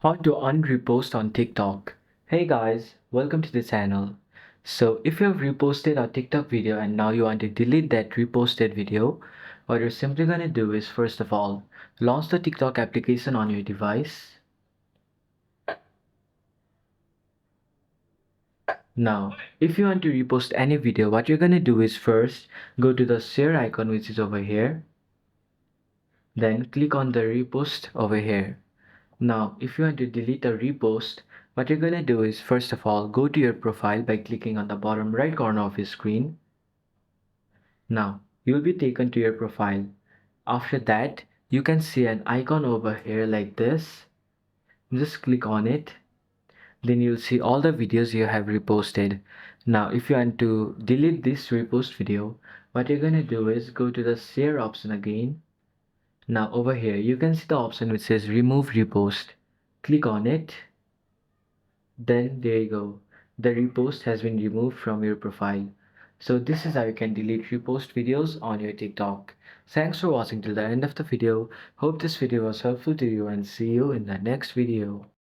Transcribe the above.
How to unrepost on TikTok. Hey guys, welcome to the channel. So if you have reposted a TikTok video and now you want to delete that reposted video, what you're simply gonna do is first of all, launch the TikTok application on your device. Now, if you want to repost any video, what you're gonna do is first go to the share icon which is over here. Then click on the repost over here. Now, if you want to delete a repost, what you're gonna do is first of all go to your profile by clicking on the bottom right corner of your screen. Now, you will be taken to your profile. After that, you can see an icon over here like this. Just click on it. Then you'll see all the videos you have reposted. Now, if you want to delete this repost video, what you're gonna do is go to the share option again. Now over here, you can see the option which says remove repost. Click on it. Then there you go. The repost has been removed from your profile. So this is how you can delete repost videos on your TikTok. Thanks for watching till the end of the video. Hope this video was helpful to you and see you in the next video.